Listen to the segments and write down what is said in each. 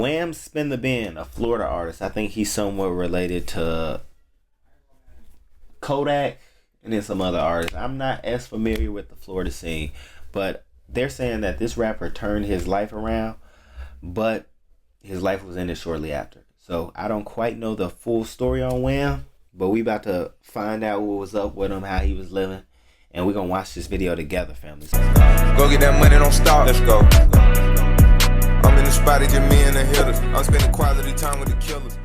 WamSpinthabin, a Florida artist. I think he's somewhat related to Kodak and then some other artists. I'm not as familiar with the Florida scene, but they're saying that this rapper turned his life around, but his life was ended shortly after. So I don't quite know the full story on Wham, but we about to find out what was up with him, how he was living, and we're gonna watch this video together, family. Go get that money, don't stop. Let's go. I'm in the spot, it's just me and the hitters. I'm spending quality time with the killers.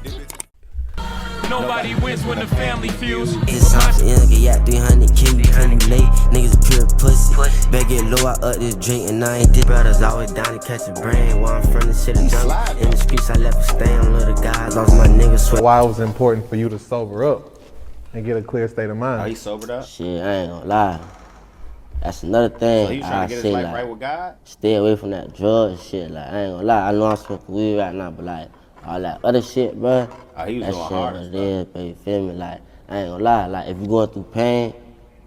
Nobody wins when the family feels. It's off the end, get yak 300K, you come late. Niggas pure pussy. Better get low, I up this drink and I ain't did. Brothers always down to catch a brain. While I'm from the shit of jungle. In the streets, I left a stain. Little guys, lost my niggas sweat. Why it was important for you to sober up and get a clear state of mind? Are you sobered up? Shit, I ain't gonna lie. That's another thing. So you trying to get his life right with God? Stay away from that drug shit. Like, I ain't gonna lie. I know I'm smoking weed right now, but like, all that other shit, bro. Oh, he was that doing shit hard was there, baby. Feel me? Like, I ain't gonna lie. Like, if you going through pain,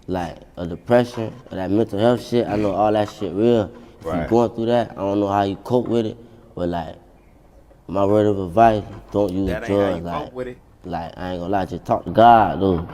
like a depression or that mental health shit, I know all that shit real. If you going through that, I don't know how you cope with it, but like, my word of advice: don't use that drugs. Ain't how you cope with it. Like, I ain't gonna lie, just talk to God, though.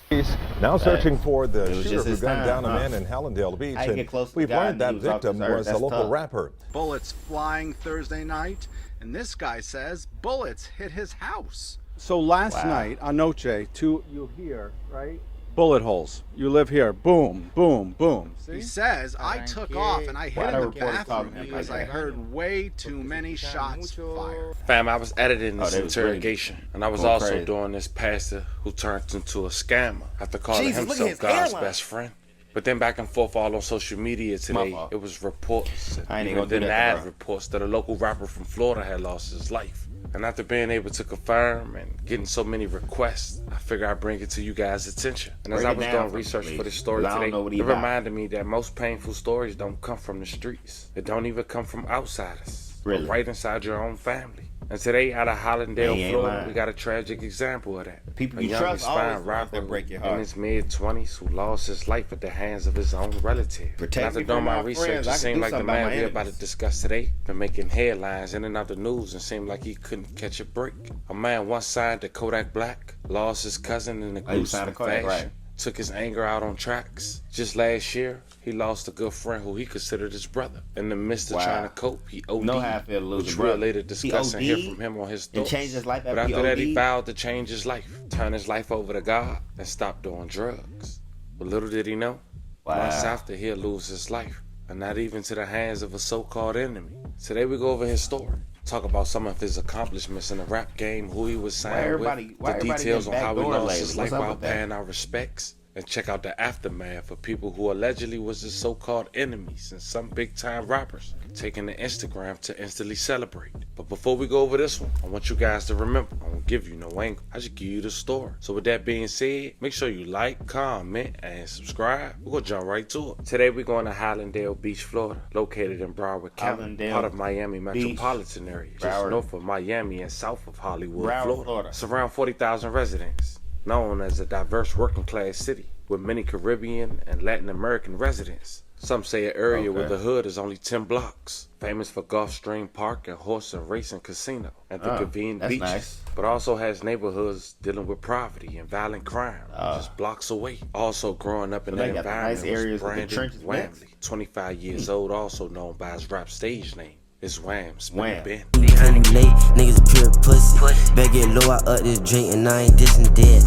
Police now searching for the shooter who gunned down a man in Hallandale Beach. And we've learned that victim was a local rapper. Bullets flying Thursday night, and this guy says bullets hit his house. So last night, anoche, you hear, right? Bullet holes. You live here. Boom, boom, boom. See? He says, I took off and I hid in the bathroom because I heard way too many shots fired. Fam, I was editing this interrogation, and I was also doing this pastor who turned into a scammer after calling himself God's best friend. But then back and forth all on social media today, it was reports, and even denied reports that a local rapper from Florida had lost his life. And after being able to confirm and getting so many requests, I figured I'd bring it to you guys' attention. And as I was doing research for this story today, it reminded me that most painful stories don't come from the streets. It don't even come from outsiders, but right inside your own family. And today, out of Hallandale, Florida, we got a tragic example of that. People you trust always rapper break your heart. In his mid-20s who lost his life at the hands of his own relative. After doing my research, it seemed like the man we're about to discuss today been making headlines in and out the news and seemed like he couldn't catch a break. A man once signed to Kodak Black, lost his cousin in a gruesome fashion, took his anger out on tracks. Just last year, he lost a good friend who he considered his brother. In the midst of trying to cope, he OD'd, which we'll later discuss and hear from him on his thoughts. But after that, he vowed to change his life, turn his life over to God, and stop doing drugs. But little did he know, months after, he'll lose his life, and not even to the hands of a so-called enemy. Today, we go over his story. Talk about some of his accomplishments in the rap game, who he was signed with, the details on how he lost his life while paying our respects, and check out the aftermath for people who allegedly was his so-called enemies and some big-time rappers taking to Instagram to instantly celebrate. But before we go over this one, I want you guys to remember, I won't give you no angle. I just give you the story. So with that being said, make sure you like, comment, and subscribe. We're going to jump right to it. Today we're going to Hallandale Beach, Florida, located in Broward County, part of Miami metropolitan area, just north of Miami and south of Hollywood, Florida. It's around 40,000 residents. Known as a diverse working class city with many Caribbean and Latin American residents. Some say an area where the hood is only 10 blocks. Famous for Gulfstream Park and horse and racing casino and the convenient beaches. But also has neighborhoods dealing with poverty and violent crime just blocks away. Also growing up in that environment was Brandon Whamley, 25 years old, also known by his rap stage name. It's WamSpinthabin. Niggas pure pussy. Better get low, I up this drink and I ain't dissing dead.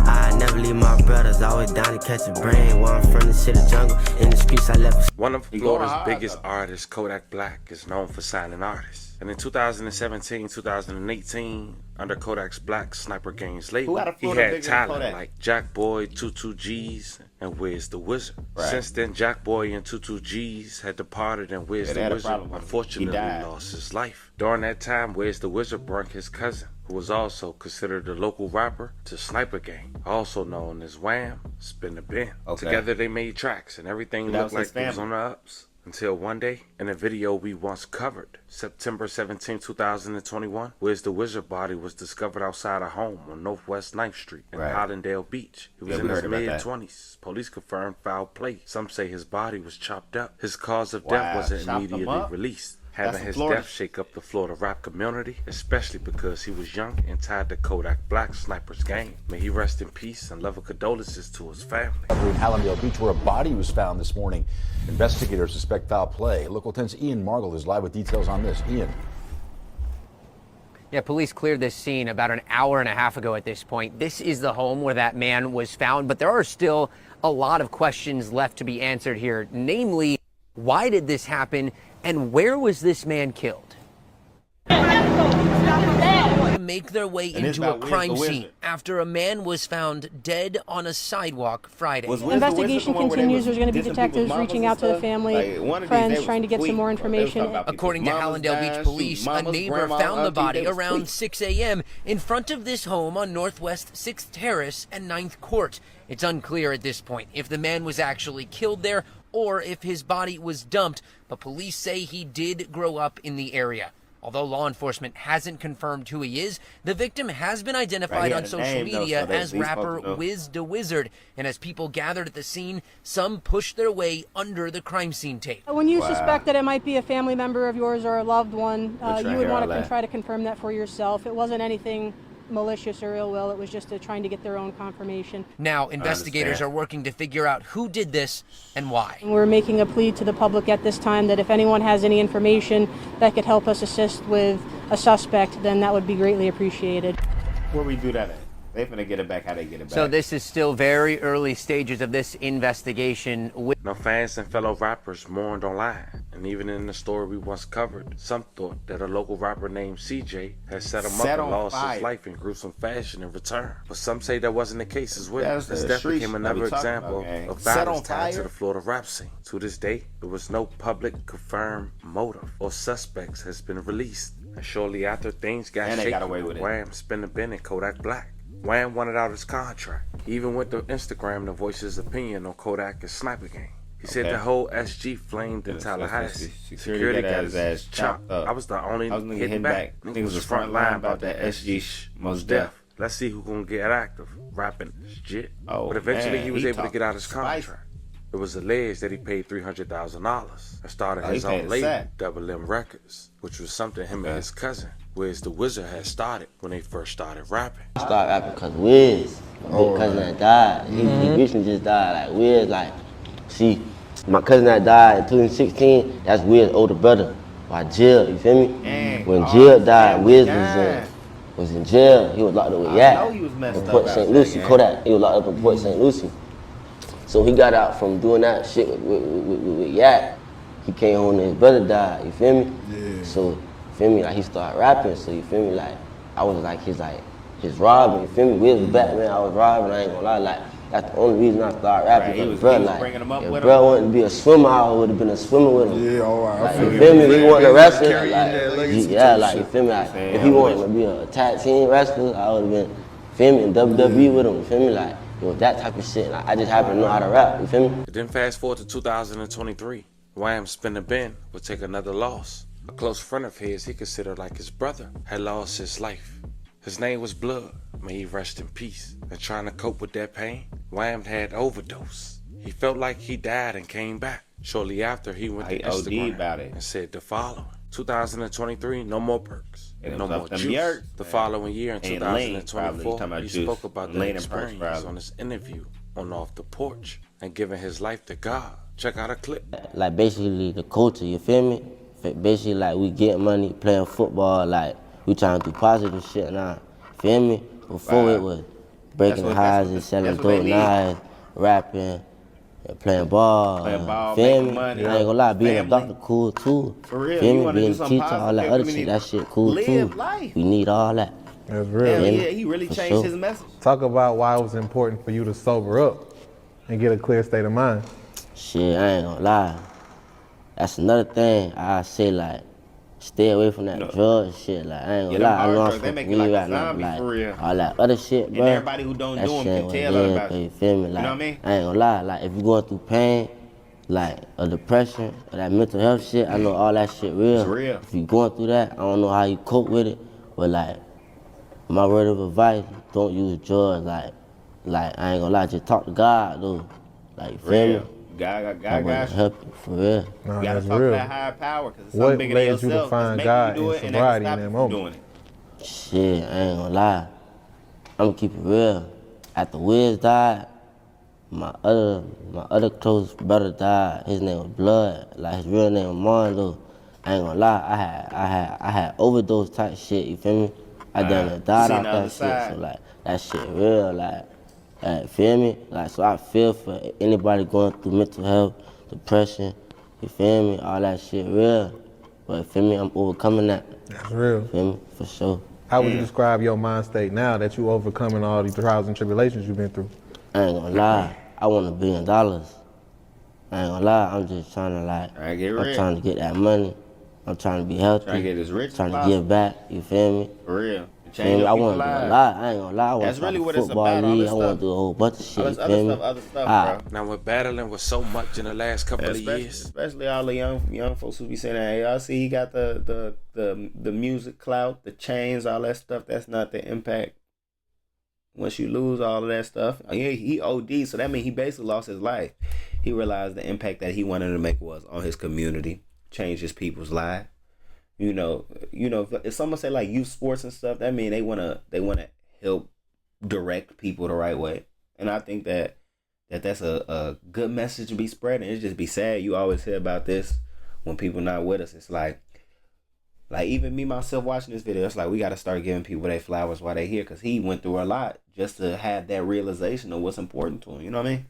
I never leave my brothers, always down to catch a brain. While I'm from the shit of jungle, in the streets I left. One of Florida's biggest artists, Kodak Black, is known for signing artists. And in 2017, 2018, under Kodak's Black Sniper Games label, he had talent like Jack Boy, 22 G's, and Wiz the Wizard. Since then, Jack Boy and 22 G's had departed, and Wiz the Wizard unfortunately lost his life. During that time, Wiz the Wizard brought his cousin, who was also considered a local rapper, to Sniper Gang, also known as WamSpinthabin. Together they made tracks, and everything looked like it was on the ups. Until one day, in a video we once covered, September 17, 2021, Wiz the Wizard body was discovered outside a home on Northwest 9th Street in Hallandale Beach. He was in his mid-20s. Police confirmed foul play. Some say his body was chopped up. His cause of death wasn't immediately released. having his death shake up the Florida rap community, especially because he was young and tied to Kodak Black Sniper's game. May he rest in peace and love and condolences to his family. In Hallandale Beach, where a body was found this morning, investigators suspect foul play. Local 10's Ian Margle is live with details on this. Ian. Yeah, police cleared this scene about an hour and a half ago at this point. This is the home where that man was found, but there are still a lot of questions left to be answered here. Namely, why did this happen and where was this man killed? Make their way into a crime scene after a man was found dead on a sidewalk Friday. Investigation continues. There's going to be detectives reaching out to the family, friends, trying to get some more information. According to Hallandale Beach Police, a neighbor found the body around 6 a.m. in front of this home on Northwest 6th Terrace and 9th Court. It's unclear at this point if the man was actually killed there or if his body was dumped, but police say he did grow up in the area. Although law enforcement hasn't confirmed who he is, the victim has been identified on social media as rapper Wiz Da Wizard. And as people gathered at the scene, some pushed their way under the crime scene tape. When you suspect that it might be a family member of yours or a loved one, you would want to try to confirm that for yourself. It wasn't anything malicious or ill will. It was just trying to get their own confirmation. Now, investigators are working to figure out who did this and why. We're making a plea to the public at this time that if anyone has any information that could help us assist with a suspect, then that would be greatly appreciated. Where we do that at? They're going to get it back how they get it back. So this is still very early stages of this investigation. No, fans and fellow rappers mourned online. And even in the story we once covered, some thought that a local rapper named CJ had set him up and lost his life in gruesome fashion in return. But some say that wasn't the case as well. This definitely became another example of violence tied to the Florida rap scene. To this day, there was no public confirmed motive or suspects has been released. And shortly after, things got shaky. WamSpinthabin and Kodak Black. Wham wanted out his contract. He even went to Instagram to voice his opinion on Kodak and Sniper game. He said the whole SG flamed in Tallahassee. Security got his ass chopped up. I was the only hitting back. Niggas was front line about that SG most deaf. Let's see who's gonna get active. Rapping shit. But eventually he was able to get out his contract. It was alleged that he paid $300,000 and started his own label, Double M Records, which was something him and his cousin, Wiz Da Wizard, had started when they first started rapping. I started rapping because Wiz, my big cousin that died, he recently just died. Like Wiz, see, my cousin that died in 2016, that's Wiz's older brother, by Jill, you feel me? When Jill died, Wiz was in jail. He was locked up with Yak in Port St. Lucie. Kodak, he was locked up in Port St. Lucie. So he got out from doing that shit with Yak. He came home and his brother died, you feel me? Yeah. So, you feel me, like he started rapping, so you feel me, like I was like his robbing, you feel me? We was Batman, I was robbing, I ain't gonna lie, like that's the only reason I started rapping. Right, if bro wanted to be a swimmer, I would have been a swimmer with him. Yeah, alright. Like, you feel me? If he wanted to wrestle, like you feel me? Like if he wanted to be a tag team wrestler, I would have been, feel me, in WWE with him, you feel me? Like, yo, that type of shit. Like, I just happen to know how to rap, you feel me? Then fast forward to 2023, WamSpinthabin would take another loss. A close friend of his he considered like his brother had lost his life. His name was Blood. May he rest in peace. And trying to cope with that pain, Wham had overdose. He felt like he died and came back. Shortly after, he went to Instagram and said the following. 2023, no more perks, no more juice. The following year in 2024, he spoke about the experience on his interview on Off the Porch and giving his life to God. Check out a clip. Like basically the culture, you feel me? Basically like we get money, playing football, like we trying to do positive shit now, feel me? Before it was breaking houses, selling dope knives, rapping, playing ball, feel me? Money, I ain't gonna lie, being a doctor cool too. For real, feel me? Being a teacher, all that other shit, that shit cool too. We need all that. That's real. Yeah, he really changed his message. Talk about why it was important for you to sober up and get a clear state of mind. Shit, I ain't gonna lie. That's another thing I say, like, stay away from that drug shit. Like, I ain't gonna lie, I know I'm fucking weed right now, like, all that other shit, bro. And everybody who don't do them can tell about it. You feel me? Like, you know what I mean? I ain't gonna lie, like, if you're going through pain, like, a depression, or that mental health shit, I know all that shit real. It's real. If you're going through that, I don't know how you cope with it, but, like, my word of advice, don't use drugs, like, I ain't gonna lie, just talk to God, though. Like, you feel me? God help you for real. No, you gotta that's talk real. to that higher power because it's What something bigger than led you yourself. to find It's God making you do in it and sobriety stop in that you from moment? doing it. Shit, I ain't gonna lie. I'm gonna keep it real. After Wiz died, my other close brother died. His name was Blood. Like his real name was Mondo. I ain't gonna lie. I had overdose type shit. You feel me? I done died out that shit. So like that shit real. Like feel me? Like so I feel for anybody going through mental health, depression. You feel me? All that shit real. But feel me? I'm overcoming that. That's real. Feel me? For sure. How would you describe your mind state now that you overcoming all these trials and tribulations you've been through? I ain't gonna lie, I want $1 billion. I ain't gonna lie, I'm just trying to I'm trying to get that money. I'm trying to be healthy. Trying to get as rich trying to give back, you feel me? For real. I want to do a lot. I ain't gonna lie. I want to really what football it's about, league. I want to do a whole bunch of shit. Other stuff, bro. Now we're battling with so much in the last couple of years. Especially all the young folks who be saying, "Hey, y'all see he got the music clout, the chains, all that stuff." That's not the impact. Once you lose all of that stuff, he OD'd, so that means he basically lost his life. He realized the impact that he wanted to make was on his community, change his people's lives. You know, if someone say like youth sports and stuff, that means they wanna help direct people the right way. And I think that's a good message to be spreading. It's just be sad. You always hear about this when people not with us. It's like even me myself watching this video, it's like we gotta start giving people their flowers while they here, because he went through a lot just to have that realization of what's important to him. You know what I mean?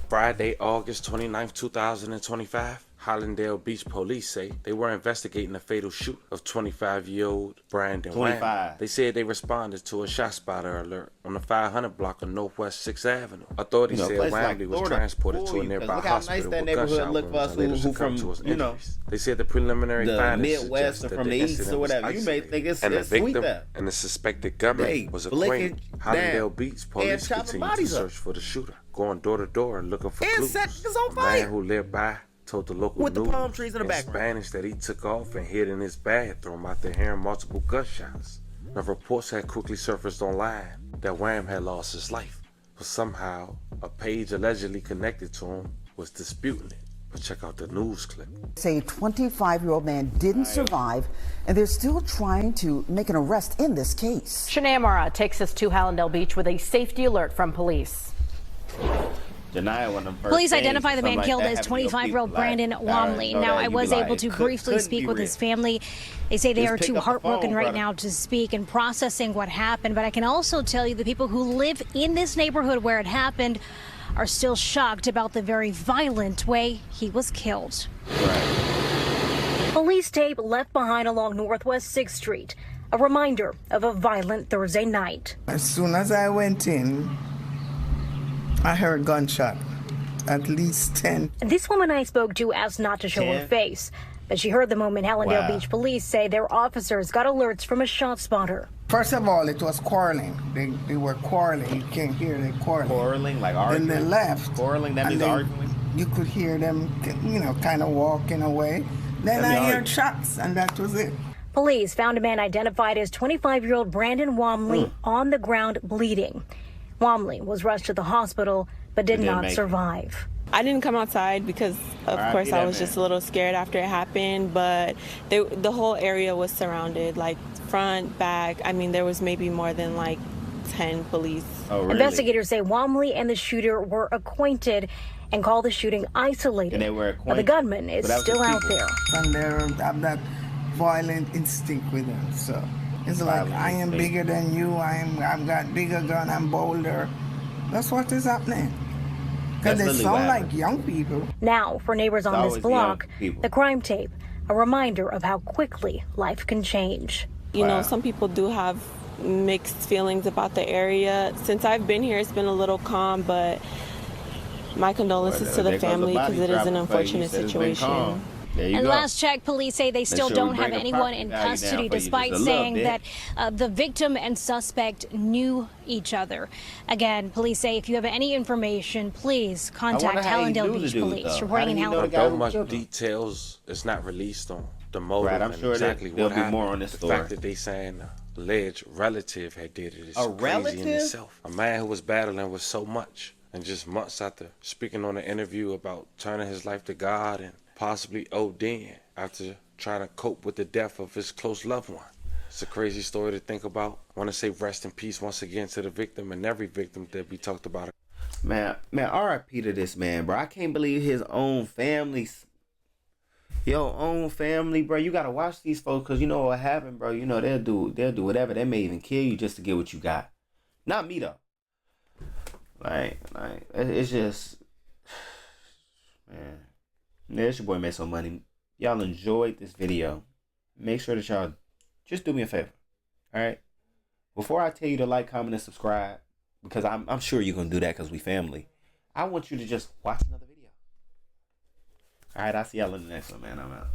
Friday, August 29th, 2025, Hollandale Beach police say they were investigating a fatal shoot of 25-year-old Brandon 25. Wham. They said they responded to a shot spotter alert on the 500 block of Northwest 6th Avenue. Authorities said Whamley was transported to a nearby hospital with gunshot wounds and later succumbed to his injuries. They said the preliminary findings Midwest suggest that from the east or whatever. You may think it's and the sweet victim there. and the suspected gunman was acquainted. Hollandale Beach police continue to search for the shooter, going door to door and looking for clues. A man who lived by told the local news palm trees in Spanish that he took off and hid in his bathroom after hearing multiple gunshots. The reports had quickly surfaced online that Wham had lost his life, but somehow a page allegedly connected to him was disputing it. But check out the news clip. Say a 25-year-old man didn't survive, and they're still trying to make an arrest in this case. Shanae Amara takes us to Hallandale Beach with a safety alert from police. Police identify the man killed as 25-year-old Brandon Whamley. Now, I was able to briefly speak with his family. They say they are too heartbroken right now to speak and processing what happened. But I can also tell you the people who live in this neighborhood where it happened are still shocked about the very violent way he was killed. Police tape left behind along Northwest 6th Street, a reminder of a violent Thursday night. As soon as I went in, I heard gunshot, at least 10. This woman I spoke to asked not to show her face, but she heard the moment Hallandale Beach police say their officers got alerts from a shot spotter. First of all, it was quarreling. They were quarreling. You can't hear them quarreling. Quarreling, like arguing? Then they left. Quarreling, that means arguing? You could hear them, kind of walking away. Then I heard shots, and that was it. Police found a man identified as 25-year-old Brandon Whamley on the ground bleeding. Whamley was rushed to the hospital, but did not survive. I didn't come outside because, of course, I was just a little scared after it happened, but the whole area was surrounded, like front, back. I mean, there was maybe more than like 10 police. Oh, really? Investigators say Whamley and the shooter were acquainted and call the shooting isolated. And they were acquainted. But the gunman is still out there. And they have that violent instinct with them, so. It's like, I am bigger than you, I've got bigger gun, I'm bolder. That's what is happening. Because they sound like young people. Now, for neighbors on this block, the crime tape, a reminder of how quickly life can change. You know, some people do have mixed feelings about the area. Since I've been here, it's been a little calm, but my condolences to the family because it is an unfortunate situation. And last check, police say they still don't have anyone in custody, despite saying that the victim and suspect knew each other. Again, police say if you have any information, please contact Hallandale Beach Police. Reporting in Hallandale. Not much details is not released on the motive and exactly what happened. More on this the story. fact that they saying alleged relative had did it is a crazy relative? in itself. A man who was battling with so much And just months after speaking on an interview about turning his life to God and possibly ODing after trying to cope with the death of his close loved one. It's a crazy story to think about. I want to say rest in peace once again to the victim and every victim that we talked about. Man, RIP to this man, bro. I can't believe his own family. Your own family, bro. You gotta watch these folks, cause you know what happened, bro. You know they'll do whatever. They may even kill you just to get what you got. Not me though. Like it's just, man. Yeah, it's your boy MasoMoney. Y'all enjoyed this video. Make sure that y'all just do me a favor. All right. Before I tell you to like, comment, and subscribe, because I'm sure you're gonna do that because we family. I want you to just watch another video. All right. I'll see y'all in the next one, man. I'm out.